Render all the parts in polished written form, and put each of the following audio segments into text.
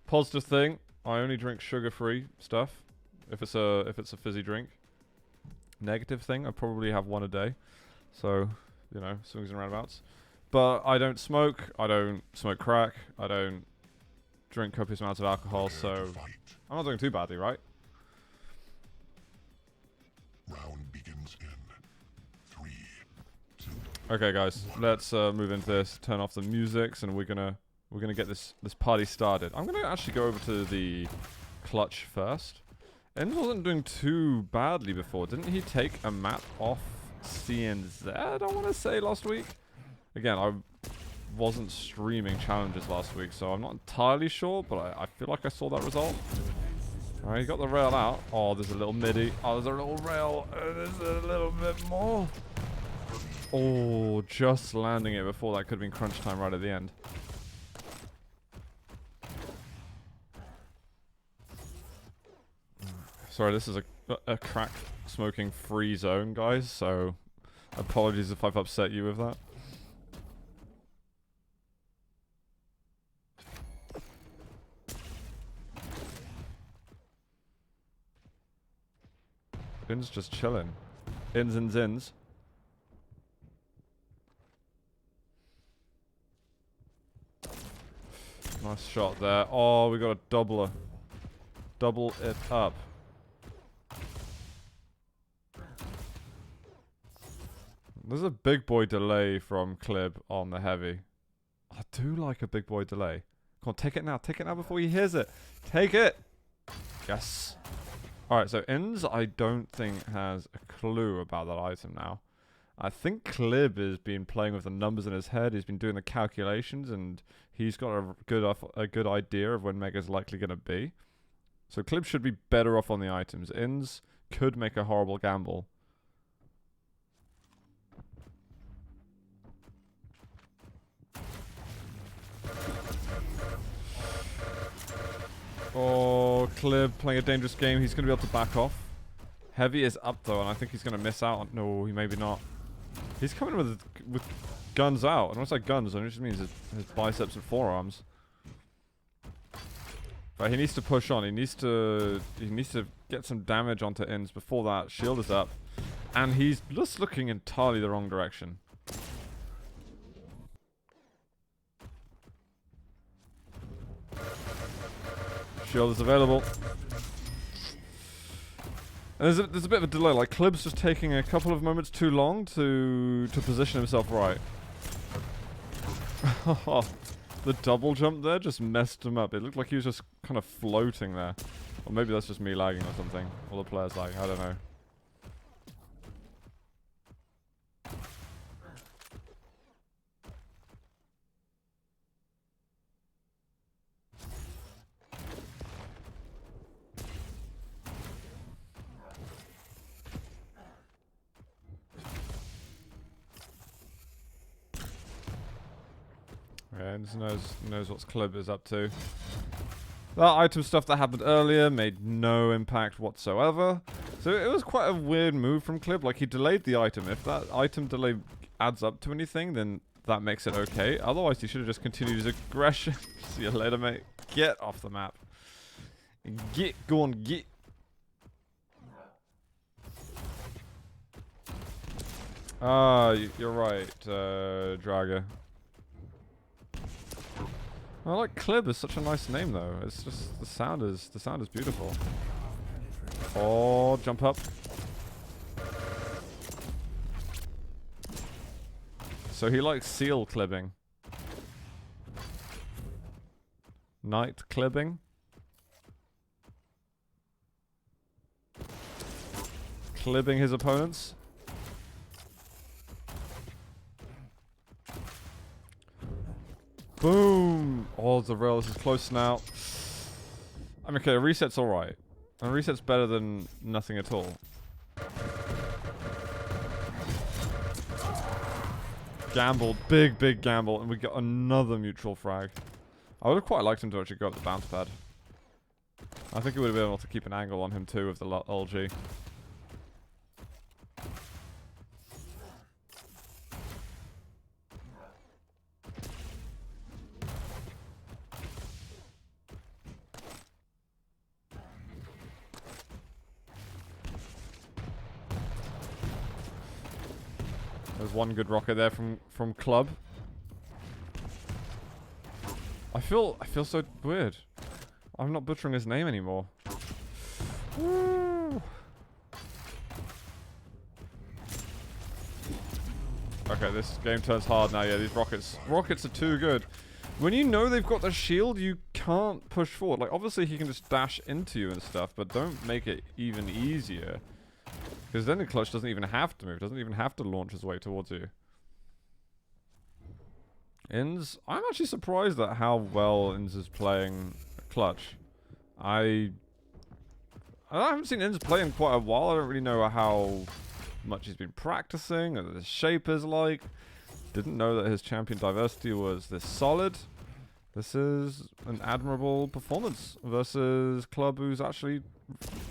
Positive thing, I only drink sugar-free stuff if it's a fizzy drink. Negative thing, I probably have one a day. So, you know, swings and roundabouts. But I don't smoke, I don't smoke crack, I don't drink copious amounts of alcohol, so I'm not doing too badly, right? Round begins in 3, 2. Okay, guys, let's move into this. Turn off the musics, and we're gonna get this party started. I'm gonna actually go over to the clutch first. Enz wasn't doing too badly before. Didn't he take a map off CNZ, I want to say, last week? Again, I wasn't streaming challenges last week, so I'm not entirely sure, but I feel like I saw that result. Alright, he got the rail out. Oh, there's a little midi. Oh, there's a little rail. There's a little bit more. Oh, just landing it before that could have been crunch time right at the end. Sorry, this is a crack smoking free zone, guys, so apologies if I've upset you with that. In's just chilling. Ins and zins. Nice shot there. Oh, we got a doubler. Double it up. There's a big boy delay from Klyb on the heavy. I do like a big boy delay. Come on, take it now. Take it now before he hears it. Take it! Yes. Alright, so Ins, I don't think, has a clue about that item now. I think Klyb has been playing with the numbers in his head. He's been doing the calculations, and he's got a good idea of when Mega's likely going to be. So Klyb should be better off on the items. Ins could make a horrible gamble. Oh, Klyb playing a dangerous game. He's going to be able to back off. Heavy is up, though, and I think he's going to miss out. No, he maybe not. He's coming with guns out. And when I say guns, it just means his biceps and forearms. But he needs to push on. He needs to get some damage onto Ins before that. Shield is up. And he's just looking entirely the wrong direction. Shield is available. And there's a bit of a delay. Like, Klyb's just taking a couple of moments too long to position himself right. The double jump there just messed him up. It looked like he was just kind of floating there. Or maybe that's just me lagging or something. Or the player's lagging. I don't know. And knows what Klyb is up to. That item stuff that happened earlier made no impact whatsoever. So it was quite a weird move from Klyb. Like, he delayed the item. If that item delay adds up to anything, then that makes it okay. Otherwise, he should have just continued his aggression. See you later, mate. Get off the map. Go on, get. Ah, you're right, Draga. I like Klyb is such a nice name though. It's just the sound is beautiful. Oh, jump up. So he likes seal clibbing. Night clibbing. Clibbing his opponents. Boom! Oh, the rail is close now. I mean, okay, a reset's alright. A reset's better than nothing at all. Gambled. Big gamble. And we got another mutual frag. I would have quite liked him to actually go up the bounce pad. I think he would have been able to keep an angle on him too with the LG. There's one good rocket there from Klyb. I feel so weird. I'm not butchering his name anymore. Woo. Okay, this game turns hard now. Yeah, these rockets are too good. When you know they've got the shield, you can't push forward. Like, obviously he can just dash into you and stuff, but don't make it even easier. Because then the clutch doesn't even have to move. Doesn't even have to launch his way towards you. Inns, I'm actually surprised at how well Inns is playing clutch. I haven't seen Inns play in quite a while. I don't really know how much he's been practicing, or his shape is like. Didn't know that his champion diversity was this solid. This is an admirable performance versus Klyb, who's actually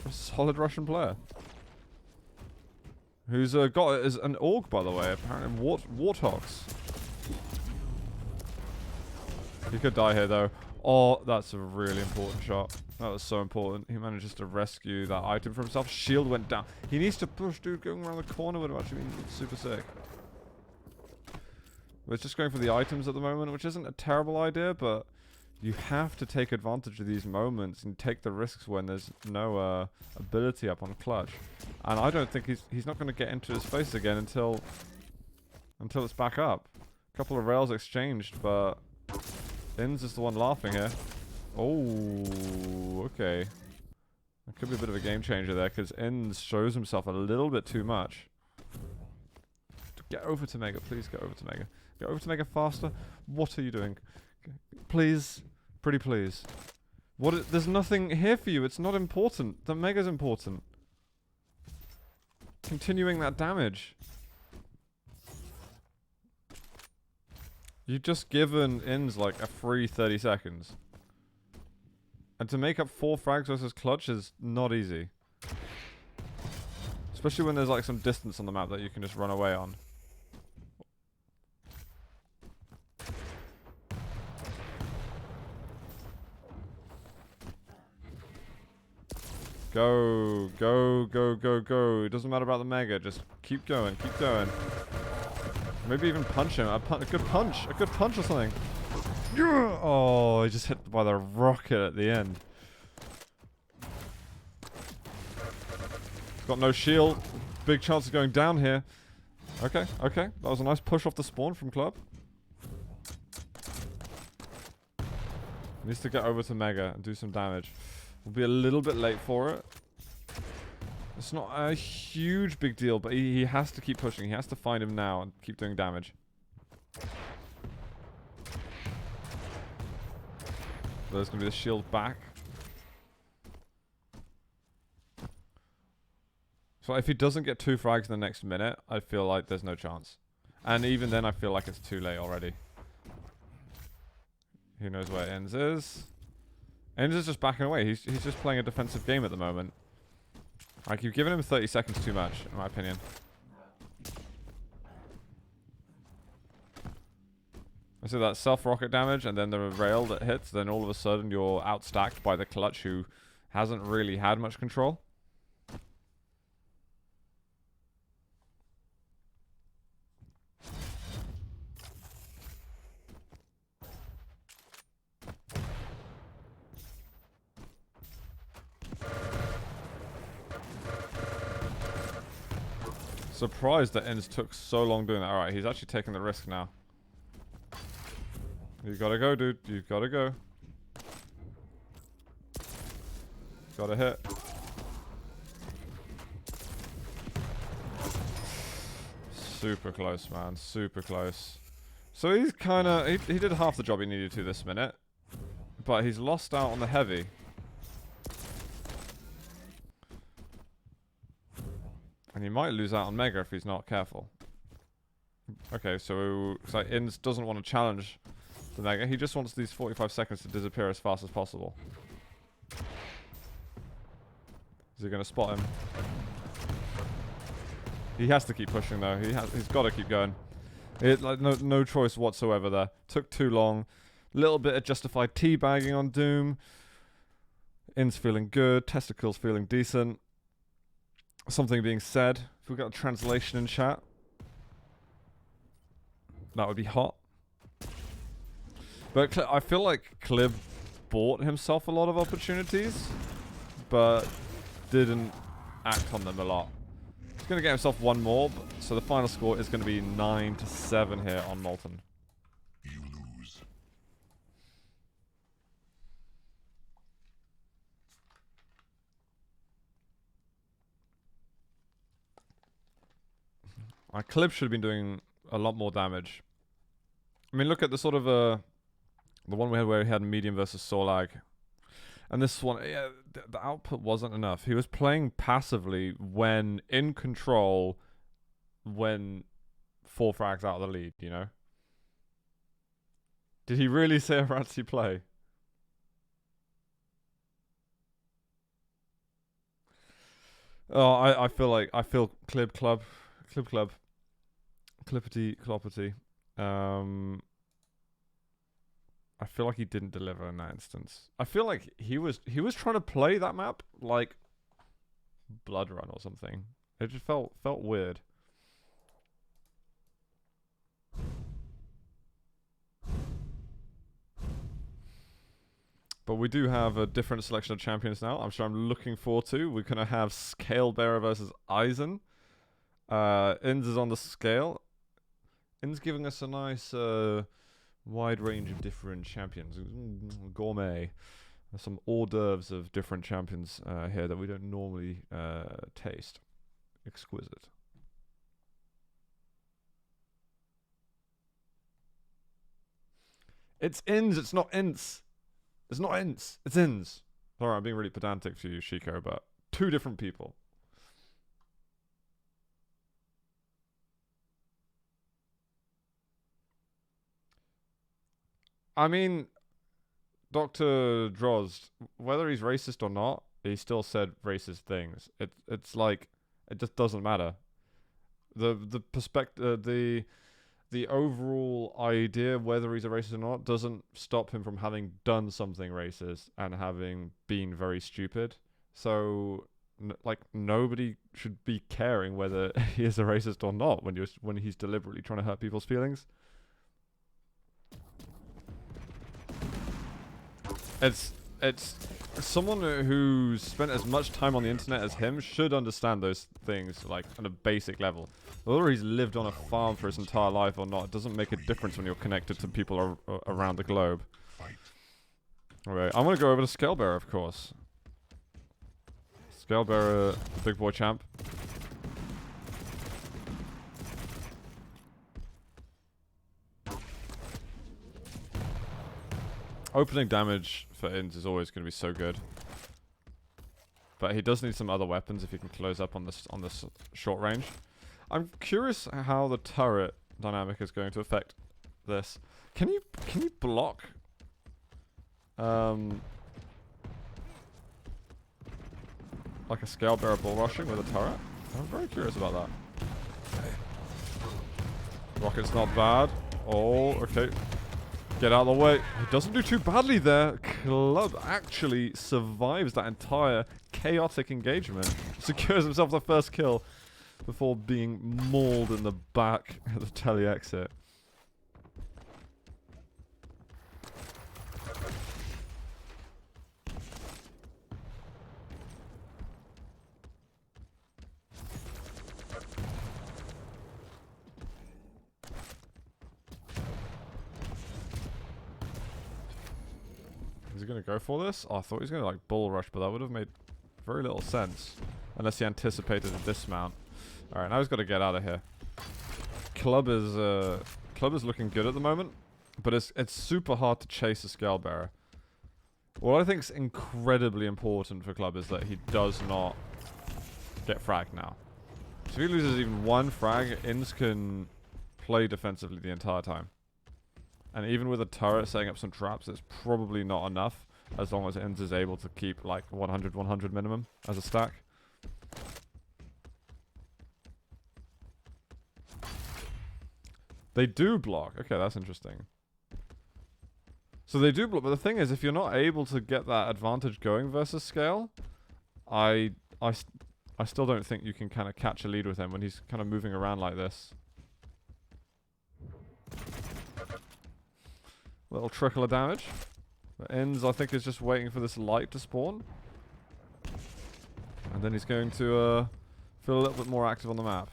a solid Russian player. Who's got it as an org, by the way, apparently warthogs. He could die here, though. Oh, that's a really important shot. That was so important. He manages to rescue that item for himself. Shield went down. He needs to push, dude. Going around the corner would have actually been super sick. We're just going for the items at the moment, which isn't a terrible idea, but you have to take advantage of these moments and take the risks when there's no ability up on clutch. And I don't think he's not going to get into his face again until it's back up. A couple of rails exchanged, but Inns is the one laughing here. Oh, okay. That could be a bit of a game changer there, because Inns shows himself a little bit too much. Get over to Mega, please get over to Mega. Get over to Mega faster. What are you doing? Please. Pretty please. There's nothing here for you. It's not important. The Mega's important. Continuing that damage. You've just given Inns like a free 30 seconds. And to make up 4 frags versus clutch is not easy. Especially when there's like some distance on the map that you can just run away on. Go, go, go, go, go. It doesn't matter about the Mega. Just keep going, keep going. Maybe even punch him. A good punch or something. Oh, he just hit by the rocket at the end. He's got no shield. Big chance of going down here. Okay, okay. That was a nice push off the spawn from Klyb. Needs to get over to Mega and do some damage. We'll be a little bit late for it. It's not a huge big deal, but he has to keep pushing. He has to find him now and keep doing damage. There's going to be the shield back. So if he doesn't get 2 frags in the next minute, I feel like there's no chance. And even then, I feel like it's too late already. Who knows where Inns is? Inns is just backing away. He's just playing a defensive game at the moment. Like, you've given him 30 seconds too much, in my opinion. I see that self-rocket damage and then the rail that hits, then all of a sudden you're outstacked by the clutch who hasn't really had much control. Surprised that Inns took so long doing that. Alright, he's actually taking the risk now. You gotta go, dude. You gotta go. Gotta hit. Super close, man. Super close. So he's kinda... He did half the job he needed to this minute. But he's lost out on the heavy. And he might lose out on Mega if he's not careful. Okay, so Inns doesn't want to challenge the Mega. He just wants these 45 seconds to disappear as fast as possible. Is he going to spot him? He has to keep pushing though. He's got to keep going. Like no choice whatsoever there. Took too long. Little bit of justified teabagging on Doom. Inns feeling good. Testicles feeling decent. Something being said. If we got a translation in chat. That would be hot. But I feel like Klyb bought himself a lot of opportunities, but didn't act on them a lot. He's going to get himself one more, so the final score is going to be 9-7 here on Molten. You lose. Klyb should have been doing a lot more damage. I mean, look at the sort of the one we had where he had medium versus Sorlag. And this one, yeah, the output wasn't enough. He was playing passively when in control, when 4 frags out of the lead, you know? Did he really say a Rancy play? Oh, I feel Klyb Club. Clippity Cloppity. I feel like he didn't deliver in that instance. I feel like he was trying to play that map like Blood Run or something. It just felt weird. But we do have a different selection of champions now. I'm sure I'm looking forward to. We're gonna have Scale Bearer versus Eisen. Inz is on the scale. Inz giving us a nice wide range of different champions. Gourmet. There's some hors d'oeuvres of different champions here that we don't normally taste. Exquisite. It's Inz, it's not Inz. It's not Inz, it's Inz. Sorry, I'm being really pedantic to you, Shiko, but 2 different people. I mean, Dr. Drozd, whether he's racist or not, he still said racist things. It's like, it just doesn't matter. The perspective, the overall idea, whether he's a racist or not, doesn't stop him from having done something racist and having been very stupid. So, like, nobody should be caring whether he is a racist or not when he's deliberately trying to hurt people's feelings. It's someone who's spent as much time on the internet as him should understand those things, like, on a basic level. Whether he's lived on a farm for his entire life or not, it doesn't make a difference when you're connected to people around the globe. Okay, I'm gonna go over to Scale Bearer, of course. Scale Bearer, big boy champ. Opening damage for Inz is always going to be so good. But he does need some other weapons if he can close up on this short range. I'm curious how the turret dynamic is going to affect this. Can you block like a Scale Bearer bull rushing with a turret? I'm very curious about that. Rocket's not bad. Oh, okay. Get out of the way. He doesn't do too badly there. Klyb actually survives that entire chaotic engagement. Secures himself the first kill before being mauled in the back at the tele exit. Is he going to go for this? Oh, I thought he was going to like bull rush, but that would have made very little sense. Unless he anticipated a dismount. Alright, now he's got to get out of here. Klyb is looking good at the moment, but it's super hard to chase a Scale Bearer. What I think is incredibly important for Klyb is that he does not get fragged now. So if he loses even 1 frag, Inz can play defensively the entire time. And even with a turret setting up some traps, it's probably not enough as long as Inz is able to keep like 100-100 minimum as a stack. They do block. Okay, that's interesting. So they do block, but the thing is, if you're not able to get that advantage going versus Scale, I still don't think you can kind of catch a lead with him when he's kind of moving around like this. Little trickle of damage. The ends, I think, is just waiting for this light to spawn. And then he's going to feel a little bit more active on the map.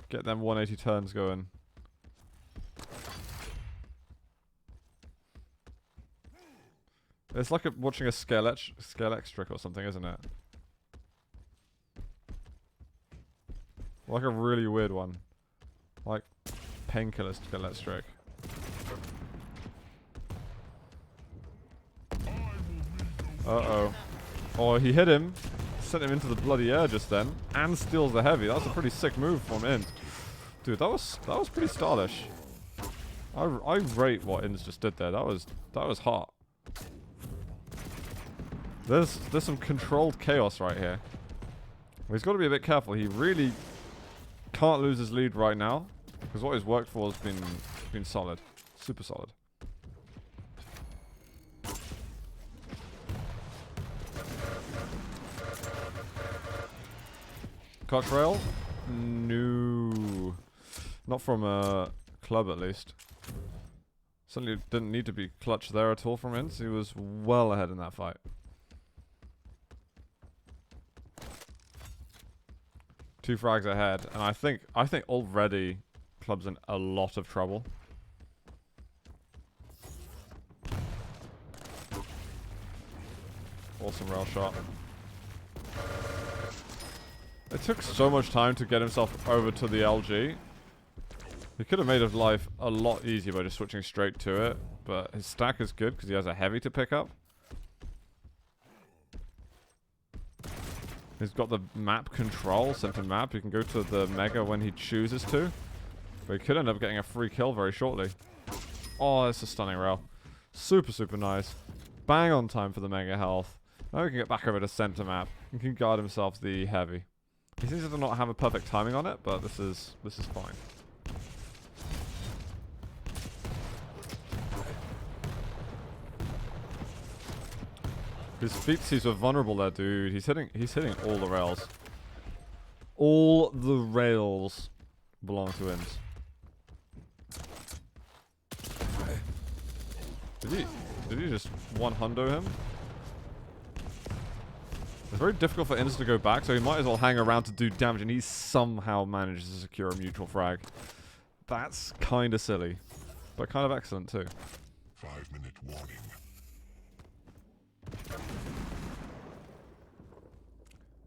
Get them 180 turns going. It's like watching a scale trick or something, isn't it? Like a really weird one. Like painkiller scale trick. Uh-oh. Oh, he hit him. Sent him into the bloody air just then. And steals the heavy. That's a pretty sick move from Ind. Dude, that was pretty stylish. I rate what Inds just did there. That was hot. There's some controlled chaos right here. He's got to be a bit careful. He really can't lose his lead right now, because what he's worked for has been solid, super solid. Clutch rail? No, not from Klyb at least. Certainly didn't need to be clutch there at all from Inds. He was well ahead in that fight. Two frags ahead, and I think already Klyb's in a lot of trouble. Awesome rail shot. It took so much time to get himself over to the LG. He could have made his life a lot easier by just switching straight to it, but his stack is good because he has a heavy to pick up. He's got the map control, center map. He can go to the mega when he chooses to. But he could end up getting a free kill very shortly. Oh, it's a stunning rail. Super, super nice. Bang on time for the mega health. Now he can get back over to center map. He can guard himself the heavy. He seems to not have a perfect timing on it, but this is fine. His feetsies were vulnerable there, dude. He's hitting all the rails. All the rails belong to Inds. Did he just one-hundo him? It's very difficult for Inds to go back, so he might as well hang around to do damage, and he somehow manages to secure a mutual frag. That's kind of silly, but kind of excellent too. 5-minute warning.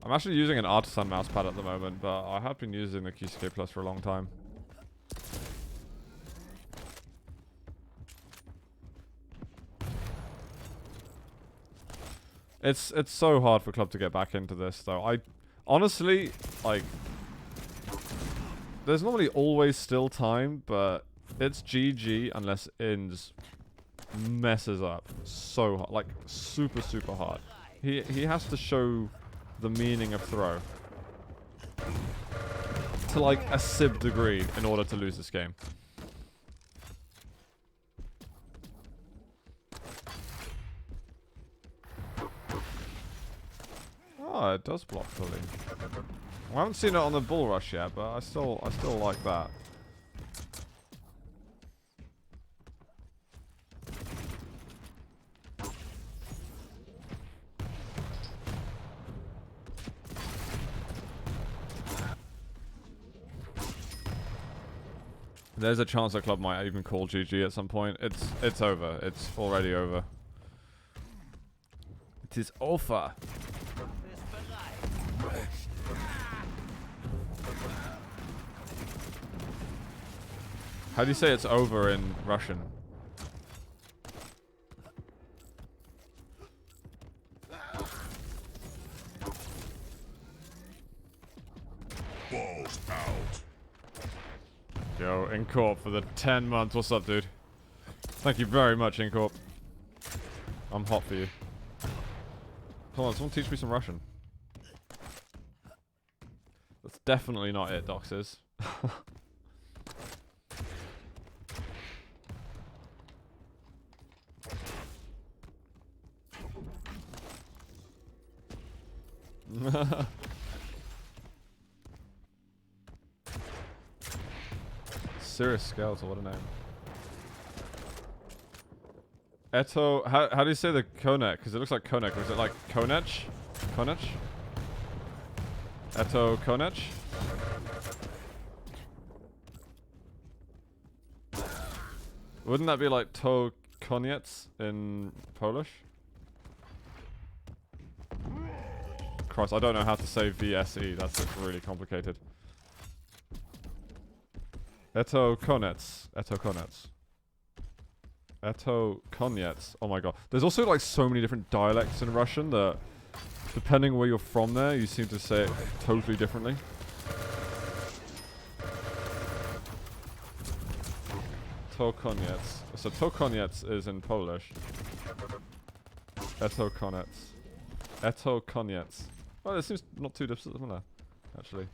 I'm actually using an Artisan mousepad at the moment, but I have been using the QCK Plus for a long time. It's so hard for Klyb to get back into this, though. I honestly, like, there's normally always still time, but it's GG unless Inds messes up so hard, like super, super hard. He has to show the meaning of throw to like a sib degree in order to lose this game. Oh, it does block fully. I haven't seen it on the bull rush yet, but I still like that. There's a chance that Klyb might even call GG at some point. It's over. It's already over. It is over. How do you say it's over in Russian? Balls out. Yo, Incorp for the 10 months. What's up, dude? Thank you very much, Incorp. I'm hot for you. Come on, someone teach me some Russian. That's definitely not it, Doxes. Serious Skeletor, what a name. Eto, how do you say the Konek? Because it looks like Konek. Was it like Konech? Konech? Eto Konech? Wouldn't that be like to koniec in Polish? Christ, I don't know how to say VSE. That's just really complicated. Eto koniec. Eto koniec. Eto koniec. Oh my god. There's also like so many different dialects in Russian that depending where you're from there, you seem to say it totally differently. To koniec. So to koniec is in Polish. Eto koniec. Eto koniec. Oh, it seems not too dissimilar, actually.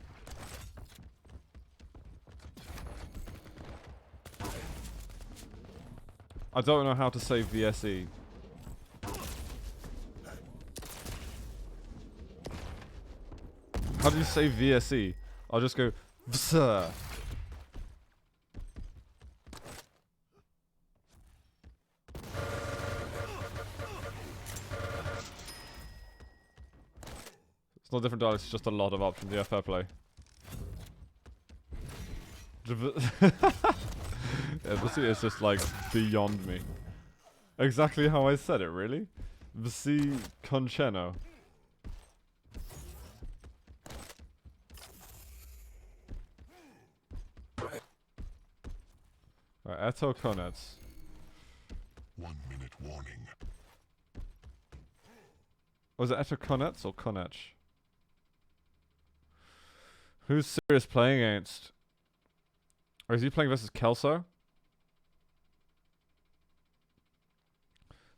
I don't know how to say VSE. How do you say VSE? I'll just go VSE. It's not different dialects, it's just a lot of options. Yeah, fair play. Yeah, VSE is just like beyond me. Exactly how I said it, really? VSE Concheno. Right, Eto Konec. 1 minute warning. Was it Eto Konec or Konec? Who's Sirius playing against? Or is he playing versus Kelso?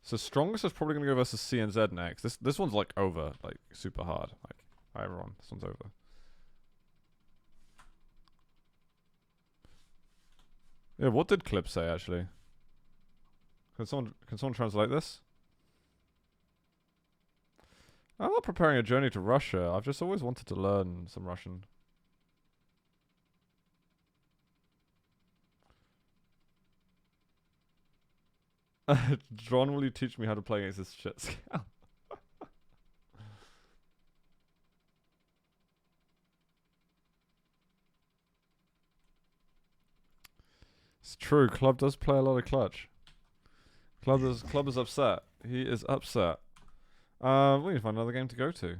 So strongest is probably gonna go versus CNZ next. This one's like over, like super hard. Like, hi everyone, this one's over. Yeah, what did Klyb say actually? Can someone translate this? I'm not preparing a journey to Russia. I've just always wanted to learn some Russian. John, will you teach me how to play against this shit scout? It's true, Club does play a lot of clutch. Club is upset. He is upset. We need to find another game to go to.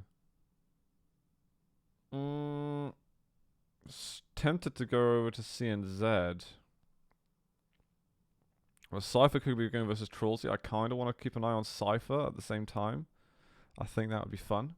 Tempted to go over to CNZ. Well, Cypher could be going versus Trolls. I kind of want to keep an eye on Cypher at the same time. I think that would be fun.